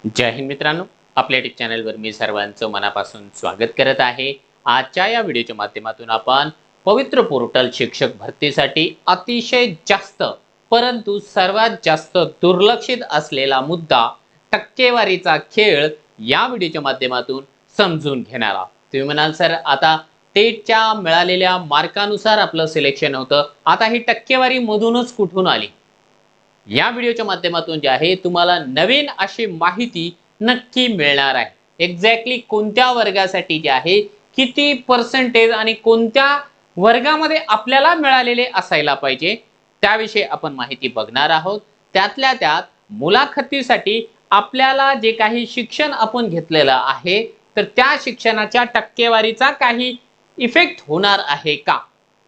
जय हिंद मित्रांनो, आपल्या यूट्यूब चॅनलवर मी सर्वांचं मनापासून स्वागत करत आहे। आजच्या या व्हिडिओच्या माध्यमातून आपण पवित्र पोर्टल शिक्षक भरतीसाठी अतिशय जास्त परंतु सर्वात जास्त दुर्लक्षित असलेला मुद्दा टक्केवारीचा खेळ या व्हिडिओच्या माध्यमातून समजून घेणार आहोत। तुम्ही म्हणाल सर, आता टेटच्या मिळालेल्या मार्कानुसार आपलं सिलेक्शन होतं, आता ही टक्केवारी मधूनच कुठून आली? या व्हिडिओच्या माध्यमातून जे आहे तुम्हाला नवीन अशी माहिती नक्की मिळणार आहे। एक्झॅक्टली कोणत्या वर्गासाठी जे आहे किती पर्सेंटेज आणि कोणत्या वर्गामध्ये आपल्याला मिळालेले असायला पाहिजे त्याविषयी आपण माहिती बघणार आहोत। त्यातल्या त्यात मुलाखतीसाठी आपल्याला जे काही शिक्षण आपण घेतलेलं आहे तर त्या शिक्षणाच्या टक्केवारीचा काही इफेक्ट होणार आहे का,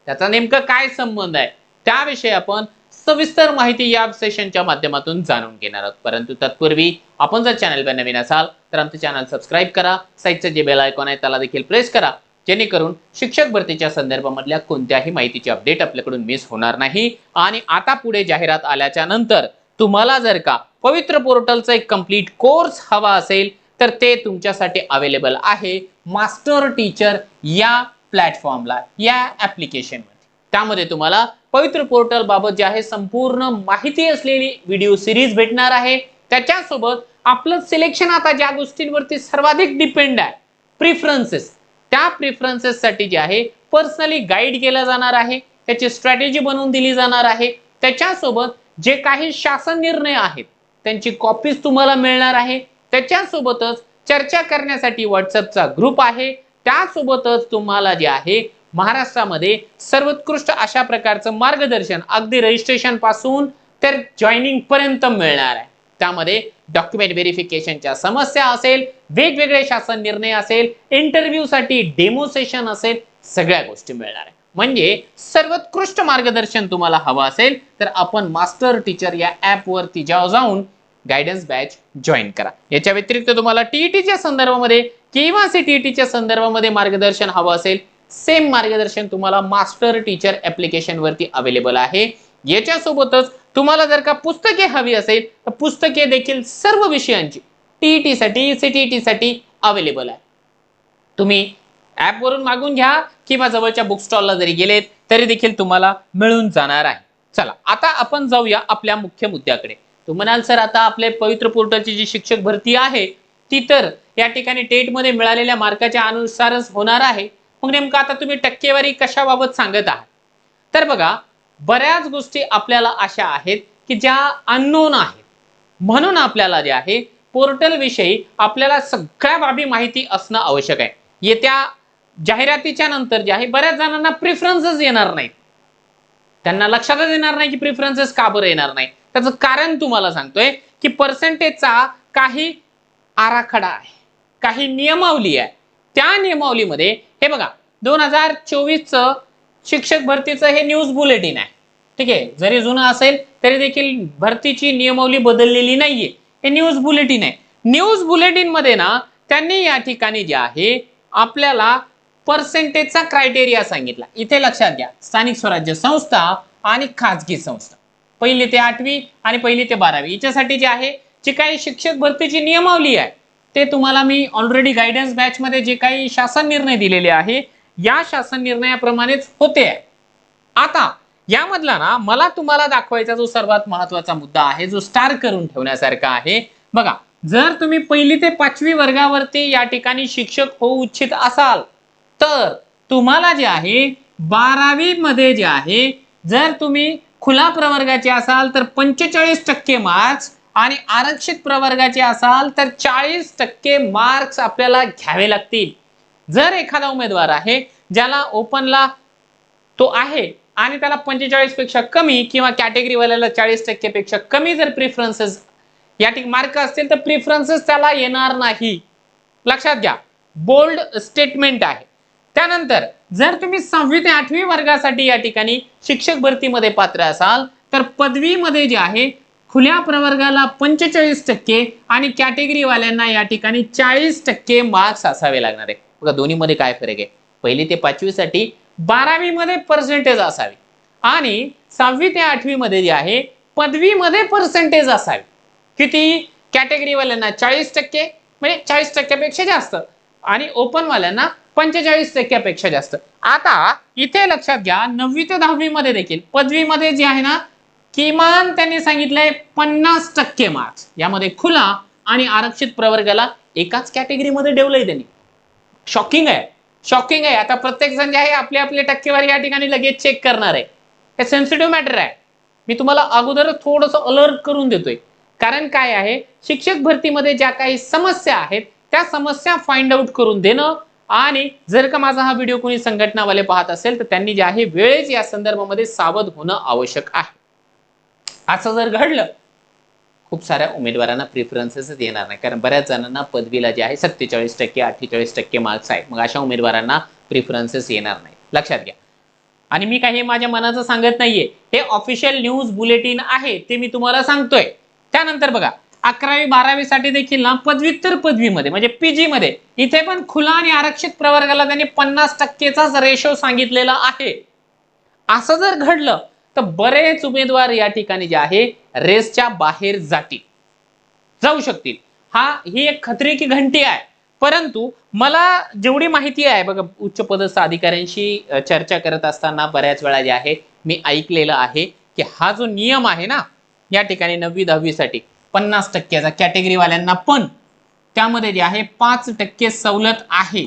त्याचा नेमका काय संबंध आहे त्याविषयी आपण सविस्तर माहिती या सेशनच्या माध्यमातून जाणून घेणार आहोत। परंतु तत्पूर्वी आपण जर चॅनलवर नवीन असाल तर आमचे चॅनल सबस्क्राइब करा, साईडचं जे बेल आयकॉन आहे त्याला देखील प्रेस करा, जेणेकरून शिक्षक भरतीच्या संदर्भामधल्या कोणत्याही माहितीची अपडेट आपल्याकडून मिस होणार नाही। आणि आता पुढे जाहिरात आल्याच्या नंतर तुम्हाला जर का पवित्र पोर्टलचा एक कंप्लीट कोर्स हवा असेल तर ते तुमच्यासाठी अवेलेबल आहे मास्टर टीचर या प्लॅटफॉर्मला, या ऍप्लिकेशनमध्ये। त्यामध्ये तुम्हाला पवित्र पोर्टल बाबत जे आहे संपूर्ण माहिती असलेली व्हिडिओ सिरीज भेटणार आहे। त्याच्यासोबत आपलं सिलेक्शन आता ज्या गोष्टींवरती सर्वाधिक डिपेंड आहे, प्रेफरन्सेस, त्या प्रेफरन्सेस साठी जे आहे पर्सनली गाईड केलं जाणार आहे, त्याची स्ट्रॅटेजी बनवून दिली जाणार आहे। त्याच्यासोबत जे काही शासन निर्णय आहेत त्यांची कॉपीज तुम्हाला मिळणार आहे। त्याच्यासोबतच चर्चा करण्यासाठी व्हॉट्सअपचा ग्रुप आहे। त्यासोबतच तुम्हाला जे आहे महाराष्ट्रामध्ये सर्वोत्कृष्ट अशा प्रकारचं मार्गदर्शन अगदी रजिस्ट्रेशन पासून तर जॉइनिंग पर्यंत मिळणार आहे। त्यामध्ये डॉक्युमेंट व्हेरिफिकेशनच्या समस्या असेल, वेगवेगळे शासन निर्णय असेल, इंटरव्ह्यू साठी डेमो सेशन असेल, सगळ्या गोष्टी मिळणार आहे। म्हणजे सर्वोत्कृष्ट मार्गदर्शन तुम्हाला हवं असेल तर आपण मास्टर टीचर या ऍप वरती जाऊन गायडन्स बॅच जॉईन करा। याच्या व्यतिरिक्त तुम्हाला टीईटीच्या संदर्भामध्ये किंवा सीटीईटीच्या संदर्भामध्ये मार्गदर्शन हवं असेल, सेम मार्गदर्शन तुम्हाला मास्टर टीचर ऍप्लिकेशन वरती अवेलेबल आहे। याच्यासोबतच तुम्हाला जर का पुस्तके हवी असेल तर पुस्तके देखील सर्व विषयांची टीईटी साठी सीटीईटी साठी अवेलेबल आहे। तुम्ही ऍप वरून मागून घ्या किंवा जवळच्या बुक स्टॉलला जरी गेलेत तरी देखील तुम्हाला मिळून जाणार आहे। चला आता आपण जाऊया आपल्या मुख्य मुद्द्याकडे। तुम्ही म्हणाल सर, आता आपले पवित्र पोर्टलची जी शिक्षक भरती आहे ती तर या ठिकाणी टेट मध्ये मिळालेल्या मार्काच्या अनुसारच होणार आहे, मग नेमकं आता तुम्ही टक्केवारी कशाबाबत सांगत आहात? तर बघा, बऱ्याच गोष्टी आपल्याला अशा आहेत की ज्या अननोन आहेत, म्हणून आपल्याला जे आहे पोर्टल विषयी आपल्याला सगळ्या बाबी माहिती असणं आवश्यक आहे। येत्या जाहिरातीच्या नंतर जे आहे बऱ्याच जणांना प्रेफरन्सेस येणार नाहीत, त्यांना लक्षातच येणार नाही की प्रेफरन्सेस का बरं येणार नाही। त्याचं कारण तुम्हाला सांगतोय की पर्सेंटेजचा काही आराखडा आहे, काही नियमावली आहे। त्या नियमावलीमध्ये हे बघा 2024चं शिक्षक भरतीचं हे न्यूज बुलेटिन आहे, ठीक आहे। जरी जुनं असेल तरी देखील भरतीची नियमावली बदललेली नाहीये, हे न्यूज बुलेटिन आहे। न्यूज बुलेटिन मध्ये ना त्यांनी या ठिकाणी जे आहे आपल्याला पर्सेंटेजचा क्रायटेरिया सांगितला। इथे लक्षात घ्या, स्थानिक स्वराज्य संस्था आणि खाजगी संस्था, 1ली ते 8वी आणि 1ली ते 12वी याच्यासाठी जे आहे जी काही शिक्षक भरतीची नियमावली आहे ते तुम्हाला मी ऑलरेडी गायडन्स बॅच मध्ये जे काही शासन निर्णय दिलेले आहे या शासन निर्णयाप्रमाणेच होते। आता यामधला ना मला तुम्हाला दाखवायचा जो सर्वात महत्त्वाचा मुद्दा आहे, जो स्टार करून ठेवण्यासारखा आहे, बघा, जर तुम्ही 1ली ते 5वी वर्गावरती या ठिकाणी शिक्षक होऊ इच्छित असाल तर तुम्हाला जे आहे 12वी मध्ये जे आहे जर तुम्ही खुला प्रवर्गाचे असाल तर 45% मार्क्स आणि आरक्षित प्रवर्गाचे असाल तर 40% मार्क्स आपल्याला घ्यावे लागतील। जर एखादा उमेदवार आहे ज्याला ओपनला तो आहे आणि त्याला 45 पेक्षा कमी किंवा कॅटेगरी वाल्याला 40% पेक्षा कमी जर प्रेफरन्सेस या ठिकाणी मार्क असतील तर प्रेफरन्सेस त्याला येणार नाही, लक्षात घ्या, बोल्ड स्टेटमेंट आहे। त्यानंतर जर तुम्ही 6वी ते 8वी वर्गासाठी या ठिकाणी शिक्षक भरतीमध्ये पात्र असाल तर पदवीमध्ये जे आहे खुल्या प्रवर्गाला 45% आणि कॅटेगरी वाल्यांना या ठिकाणी 40% मार्क्स असावे लागणार आहे। बघा दोन्हीमध्ये काय फरक आहे, 1ली ते 5वी साठी 12वी मध्ये पर्सेंटेज असावी आणि 6वी ते 8वी मध्ये जे आहे पदवीमध्ये पर्सेंटेज असावी। किती? कॅटेगरीवाल्यांना 40% म्हणजे 40%पेक्षा जास्त आणि ओपन वाल्यांना 45% जास्त. आता इथे लक्षात घ्या 9वी ते 10वी मध्ये देखील पदवीमध्ये जे आहे ना किमान त्यांनी सांगितलंय 50% मार्क्स. यामध्ये खुला आणि आरक्षित प्रवर्गाला एकाच कॅटेगरीमध्ये ठेवलंय त्यांनी. शॉकिंग आहे, शॉकिंग आहे. आता प्रत्येक जण जे आहे आपली आपली टक्केवारी या ठिकाणी लगेच चेक करणार आहे. हे सेन्सिटिव्ह मॅटर आहे. मी तुम्हाला अगोदर थोडंसं अलर्ट करून देतोय. कारण काय आहे शिक्षक भरतीमध्ये ज्या काही समस्या आहेत त्या समस्या फाइंड आउट करून देणं आणि जर का माझा हा व्हिडिओ कोणी संघटनावाले पाहत असेल तर त्यांनी जे आहे वेळेच या संदर्भामध्ये सावध होणं आवश्यक आहे. असं जर घडलं खूप साऱ्या उमेदवारांना प्रिफरन्सेस येणार नाही. कारण बऱ्याच जणांना पदवीला जे आहे 47% 48% मार्क्स आहे. मग अशा उमेदवारांना प्रिफरन्सेस येणार नाही, लक्षात घ्या. आणि मी काही माझ्या मनाचं सांगत नाहीये, हे ऑफिशियल न्यूज बुलेटिन आहे ते मी तुम्हाला सांगतोय. त्यानंतर बघा 11वी 12वी साठी देखील ना पदव्युत्तर पदवीमध्ये म्हणजे पीजी मध्ये इथे पण खुला आणि आरक्षित प्रवर्गाला त्यांनी 50%चा रेशो सांगितलेला आहे. असं जर घडलं तर बरेच उमेदवार या ठिकाणी जे आहे रेसच्या बाहेर जाऊ शकतील. ही एक खतरे की घंटी आहे. परंतु मला जेवढी माहिती आहे बघा उच्च पदस्थ अधिकाऱ्यांशी चर्चा करत असताना बऱ्याच वेळा जे आहे मी ऐकलेलं आहे की हा जो नियम आहे ना या ठिकाणी 9वी 10वी साठी 50%चा कॅटेगरीवाल्यांना पण त्यामध्ये जे आहे 5% सवलत आहे.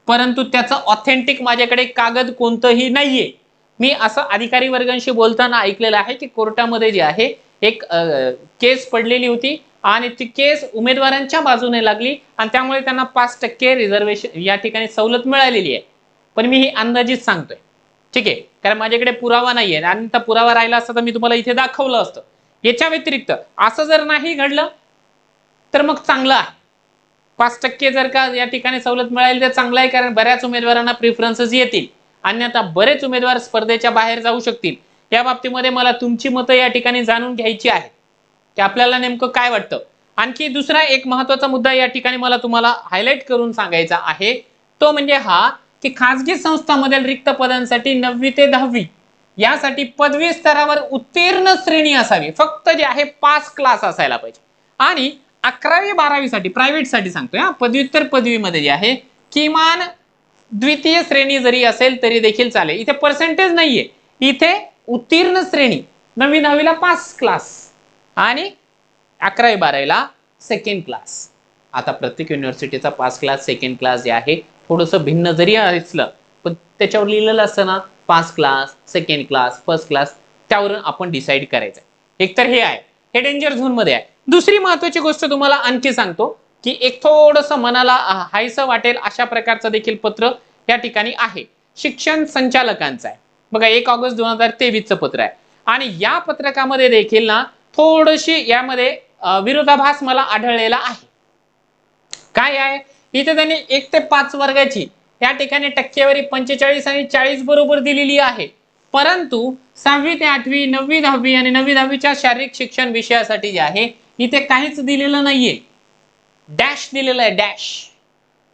परंतु त्याचं ऑथेंटिक माझ्याकडे कागद कोणतंही नाहीये. मी असं अधिकारी वर्गांशी बोलताना ऐकलेलं आहे की कोर्टामध्ये जे आहे एक केस पडलेली होती आणि ती केस उमेदवारांच्या बाजूने लागली आणि त्यामुळे त्यांना 5% रिझर्वेशन या ठिकाणी सवलत मिळालेली आहे. पण मी ही अंदाजित सांगतोय, ठीक आहे, कारण माझ्याकडे पुरावा नाहीये आणि त्या पुरावा राहिला असता तर मी तुम्हाला इथे दाखवलं असतं. याच्या व्यतिरिक्त असं जर नाही घडलं तर मग चांगलं आहे. 5% जर का या ठिकाणी सवलत मिळाली तर चांगलं आहे, कारण बऱ्याच उमेदवारांना प्रिफरन्सेस येतील. अन्यथा बरेच उमेदवार स्पर्धेच्या बाहेर जाऊ शकतील. या बाबतीमध्ये मला तुमची मतं या ठिकाणी जाणून घ्यायची आहेत की आपल्याला नेमकं काय वाटतं. आणखी दुसरा एक महत्त्वाचा मुद्दा या ठिकाणी मला तुम्हाला हायलाइट करून सांगायचा आहे तो म्हणजे हा की खासगी संस्थांमधील रिक्त पदांसाठी 9वी ते 10वी यासाठी पदवी स्तरावर उत्तीर्ण श्रेणी असावी. फक्त जे आहे पास क्लास असायला पाहिजे. आणि 11वी 12वी साठी प्रायव्हेट साठी सांगतोय पदव्युत्तर पदवीमध्ये जे आहे किमान द्वितीय श्रेणी जरी असेल तरी देखील चालेल. इथे पर्सेंटेज नाहीये, इथे उत्तीर्ण श्रेणी. 9वी 10वीला पास क्लास आणि 11वी 12वीला सेकंड क्लास. आता प्रत्येक युनिव्हर्सिटीचा पास क्लास सेकंड क्लास जे आहे थोडंसं भिन्न जरी असलं पण त्याच्यावर लिहिलेलं असतं ना pass class second class first class, त्यावरून आपण डिसाईड करायचं. एक तर हे आहे, हे डेंजर झोन मध्ये आहे. दुसरी महत्वाची गोष्ट तुम्हाला आणखी सांगतो की एक थोडंसं मनाला हायसं वाटेल अशा प्रकारचं देखील पत्र या ठिकाणी आहे. शिक्षण संचालकांचं आहे बघा 1 ऑगस्ट 2023चं पत्र आहे. आणि या पत्रकामध्ये देखील ना थोडीशी यामध्ये विरोधाभास मला आढळलेला आहे. काय आहे इथे त्यांनी 1 ते 5 वर्गाची या ठिकाणी टक्केवारी 45 आणि 40 बरोबर दिलेली आहे. परंतु 6वी ते 8वी 9वी 10वी आणि 9वी 10वीच्या शारीरिक शिक्षण विषयासाठी जे आहे इथे काहीच दिलेलं नाहीये, डॅश दिलेलं आहे, डॅश.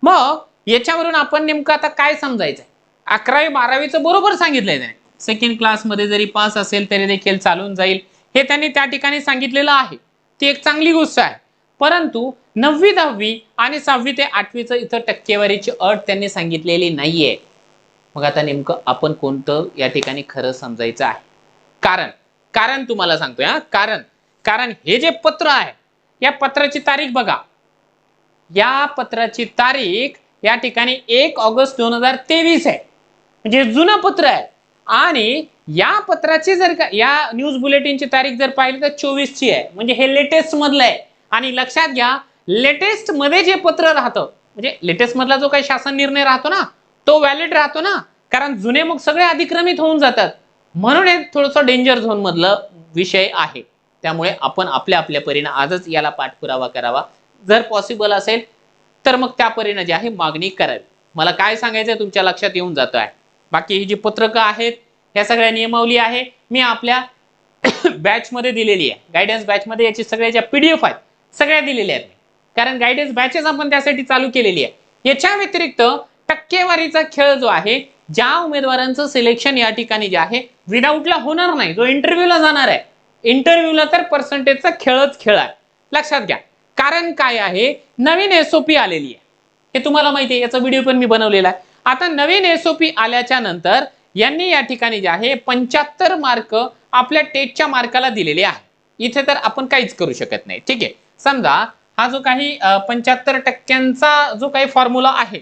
मग याच्यावरून आपण नेमकं आता काय समजायचं. 11वी 12वीचं बरोबर सांगितलंय त्याने, सेकंड क्लास मध्ये जरी पास असेल तरी देखील चालून जाईल हे त्यांनी त्या ठिकाणी सांगितलेलं आहे. ती एक चांगली गोष्ट आहे. परंतु 9वी 10वी आणि 6वी ते 8वीचं इथं टक्केवारीची अट त्यांनी सांगितलेली नाहीये. मग आता नेमकं आपण कोणतं या ठिकाणी खरं समजायचं आहे. कारण तुम्हाला सांगतोय कारण हे जे पत्र आहे या पत्राची तारीख बघा, या पत्राची तारीख या ठिकाणी 1 ऑगस्ट 2023 आहे, म्हणजे जुनं पत्र आहे. आणि या पत्राची जर का या न्यूज बुलेटिनची तारीख जर पाहिली तर 24 ची आहे, म्हणजे हे लेटेस्ट मधलं आहे. आणि लक्षात घ्या लेटेस्ट मध्ये जे पत्र राहतं म्हणजे लेटेस्ट मधला जो काही शासन निर्णय राहतो ना तो व्हॅलिड राहतो ना, कारण जुने मग सगळे अधिक्रमित होऊन जातात. म्हणून हे थोडंसं डेंजर झोन मधलं विषय आहे. त्यामुळे आपण आपल्या परीने आजच याला पाठपुरावा करावा. जर पॉसिबल असेल तर मग त्या परीने जे आहे मागणी करावी. मला काय सांगायचं तुमच्या लक्षात येऊन जातं आहे. बाकी ही जी पत्रकं आहेत या सगळ्या नियमावली आहे मी आपल्या बॅच मध्ये दिलेली आहे. गायडन्स बॅच मध्ये याची सगळ्या ज्या पीडीएफ आहेत सगळ्या दिलेल्या आहेत, कारण गायडन्स बॅचेस आपण त्यासाठी चालू केलेली आहे. याच्या व्यतिरिक्त टक्केवारीचा खेळ जो आहे, ज्या उमेदवारांचं सिलेक्शन या ठिकाणी जे आहे विदाऊटला होणार नाही, जो इंटरव्ह्यूला जाणार आहे, इंटरव्ह्यूला तर पर्सेंटेजचा खेळच खेळ आहे. लक्षात घ्या कारण काय आहे, नवीन एसओपी आलेली आहे, हे तुम्हाला माहिती आहे, याचा व्हिडिओ पण मी बनवलेला आहे. आता नवीन एसओपी आल्याच्या नंतर यांनी या ठिकाणी जे आहे 75 मार्क आपल्या टेटच्या मार्काला दिलेले आहे. इथे तर आपण काहीच करू शकत नाही. ठीक आहे, समजा हा जो काही 75% जो काही फॉर्म्युला आहे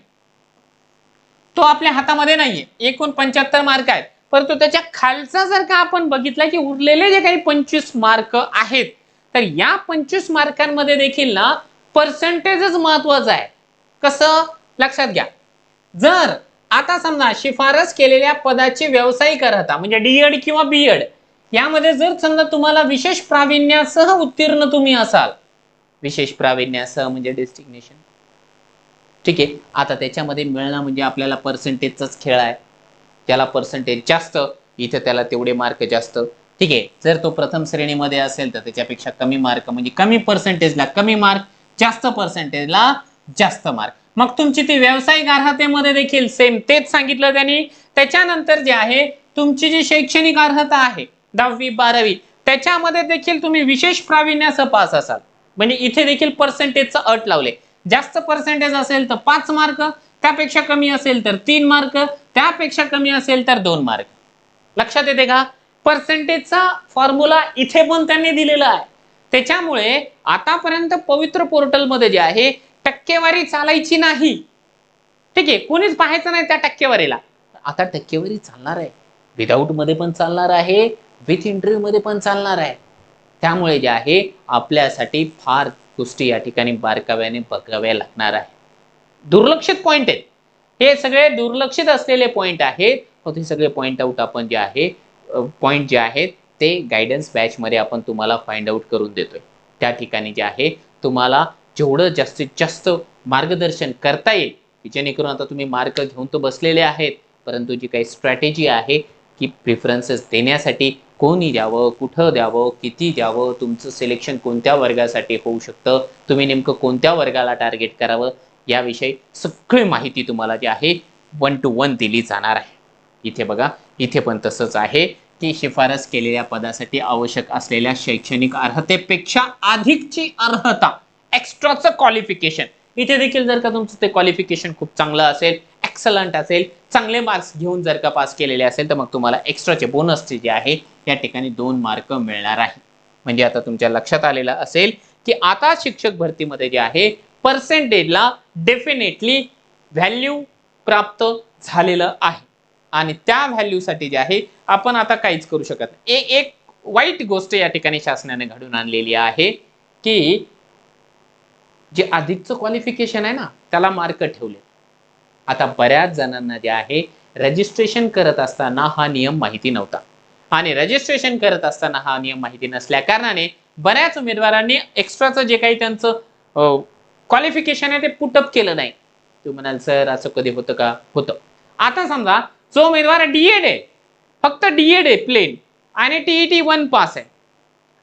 तो आपल्या हातामध्ये नाहीये. एकूण 75 मार्क आहेत, परंतु त्याच्या खालचा जर का आपण बघितला की उरलेले जे काही 25 मार्क आहेत, तर या 25 मार्कांमध्ये देखील ना पर्सेंटेजच महत्वाचा आहे. कसं लक्षात घ्या, जर आता समजा शिफारस केलेल्या पदाची व्यावसायिक अर्हता म्हणजे डीएड किंवा बीएड यामध्ये जर समजा तुम्हाला विशेष प्रावीण्यासह उत्तीर्ण तुम्ही असाल, विशेष प्रावीण्यासह म्हणजे डेस्टिनेशन, ठीक आहे, आता त्याच्यामध्ये मिळणं म्हणजे आपल्याला पर्सेंटेजचाच खेळ आहे. त्याला पर्सेंटेज जास्त, इथे त्याला तेवढे मार्क जास्त. ठीक आहे, जर तो प्रथम श्रेणीमध्ये असेल तर त्याच्यापेक्षा कमी मार्क म्हणजे कमी पर्सेंटेजला कमी मार्क, जास्त पर्सेंटेजला जास्त मार्क. मग तुमची ती व्यावसायिक अर्हतेमध्ये देखील सेम तेच सांगितलं त्यांनी. त्याच्यानंतर जे आहे तुमची जी शैक्षणिक अर्हता आहे 10वी 12वी त्याच्यामध्ये देखील तुम्ही विशेष प्रावीण्यासह पास असाल, म्हणजे इथे देखील पर्सेंटेजचा अट लावले. जास्त पर्सेंटेज असेल तर 5 मार्क, त्यापेक्षा कमी असेल तर 3 मार्क, त्यापेक्षा कमी असेल तर 2 मार्क. लक्षात येते का? पर्सेंटेजचा फॉर्म्युला इथे पण त्यांनी दिलेला आहे. त्याच्यामुळे आतापर्यंत पवित्र पोर्टल मध्ये जे आहे टक्केवारी चालायची नाही. ठीक आहे, कोणीच पाहायचं नाही त्या टक्केवारीला. आता टक्केवारी चालणार आहे, विदाऊट मध्ये पण चालणार आहे, विथ इंटरव्ह्यू मध्ये पण चालणार आहे. त्यामुळे जे आहे आपल्यासाठी फार गोष्टी या ठिकाणी बारकाव्याने बघाव्या लागणार आहे. दुर्लक्षित पॉइंट आहेत हे सगळे, दुर्लक्षित असलेले पॉइंट आहेत. ते सगळे पॉइंट आउट आपण जे आहे पॉइंट जे आहेत ते गायडन्स बॅच मध्ये आपण तुम्हाला फाइंड आउट करून देतोय. त्या ठिकाणी जे आहे तुम्हाला जेवढं जास्तीत जास्त मार्गदर्शन करता येईल, जेणेकरून आता तुम्ही मार्क घेऊन तो बसलेले आहेत, परंतु जी काही स्ट्रॅटेजी आहे की प्रिफरन्सेस देण्यासाठी कोणी द्यावं, कुठं द्यावं, किती द्यावं, तुमचं सिलेक्शन कोणत्या वर्गासाठी होऊ शकतं, तुम्ही नेमकं कोणत्या वर्गाला टार्गेट करावं, याविषयी सगळी माहिती तुम्हाला जी आहे 1 to 1 दिली जाणार आहे. इथे बघा, इथे पण तसंच आहे की शिफारस केलेल्या पदासाठी आवश्यक असलेल्या शैक्षणिक अर्हतेपेक्षा अधिकची अर्हता, एक्स्ट्राचं क्वालिफिकेशन. इथे देखील जर का तुमचं ते क्वालिफिकेशन खूप चांगलं असेल, एक्सलंट असेल, चांगले मार्क्स घेऊन जर का पास केलेले असेल, तर मग तुम्हाला एक्स्ट्राचे बोनसचे जे आहे या ठिकाणी 2 मार्क मिळणार आहे. म्हणजे आता तुमच्या लक्षात आलेलं असेल की आता शिक्षक भरतीमध्ये जे आहे पर्सेंटेजला डेफिनेटली व्हॅल्यू प्राप्त झालेलं आहे. आणि त्या व्हॅल्यूसाठी जे आहे आपण आता काहीच करू शकत नाही. एक वाईट गोष्ट या ठिकाणी शासनाने घडून आणलेली आहे की जे अधिकचं क्वालिफिकेशन आहे ना त्याला मार्क ठेवले. आता बऱ्याच जणांना जे आहे रजिस्ट्रेशन करत असताना हा नियम माहिती नव्हता, आणि रजिस्ट्रेशन करत असताना हा नियम माहिती नसल्या कारणाने बऱ्याच उमेदवारांनी एक्स्ट्राचं जे काही त्यांचं क्वालिफिकेशन आहे ते पुटअप केलं नाही. तू म्हणाल सर असं कधी होतं का? होतं. आता समजा जो उमेदवार डीएड आहे, फक्त डीएड आहे प्लेन, आणि टीईटी 1 पास आहे,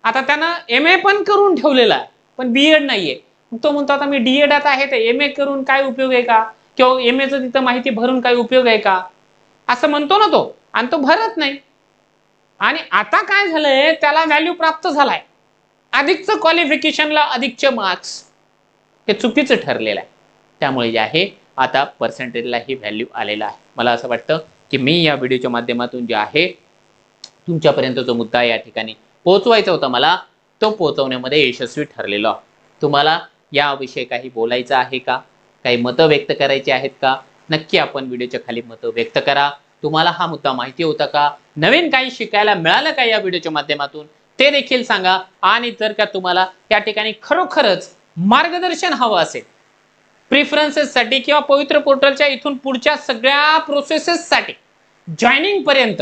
आता त्यानं एमए पण करून ठेवलेला आहे पण बीएड नाहीये. तो म्हणतो आता मी डीएड आता आहे तर एमए करून काय उपयोग आहे का, किंवा एमएचं तिथं माहिती भरून काय उपयोग आहे का, असं म्हणतो ना तो, आणि तो भरत नाही. आणि आता काय झालंय, त्याला व्हॅल्यू प्राप्त झालाय, अधिकचं क्वालिफिकेशनला अधिकचे मार्क्स, हे चुकीचं ठरलेलं आहे. त्यामुळे जे आहे आता पर्सेंटेजला ही व्हॅल्यू आलेला आहे. मला असं वाटतं की मी या व्हिडिओच्या माध्यमातून जे आहे तुमच्यापर्यंत जो मुद्दा या ठिकाणी पोहोचवायचा होता मला, तो पोहोचवण्यामध्ये यशस्वी ठरलेलो. तुम्हाला याविषयी काही बोलायचं आहे का, काही मतं व्यक्त करायची आहेत का? नक्की आपण व्हिडिओच्या खाली मतं व्यक्त करा. तुम्हाला हा मुद्दा माहिती होता का, नवीन काही शिकायला मिळालं का या व्हिडिओच्या माध्यमातून, ते देखील सांगा. आणि जर का तुम्हाला या ठिकाणी खरोखरच मार्गदर्शन हवं असेल प्रिफरन्सेस साठी किंवा पवित्र पोर्टलच्या इथून पुढच्या सगळ्या प्रोसेसेस साठी जॉईनिंग पर्यंत,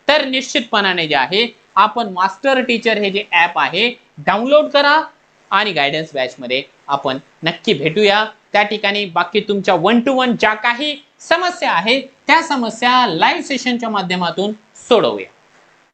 तर निश्चितपणाने जे आहे आपण मास्टर टीचर हे जे ऍप आहे डाउनलोड करा आणि गायडन्स बॅच मध्ये आपण नक्की भेटूया. त्या ठिकाणी बाकी तुमच्या 1 to 1 ज्या काही समस्या आहेत त्या समस्या लाईव्ह सेशनच्या माध्यमातून सोडवूया.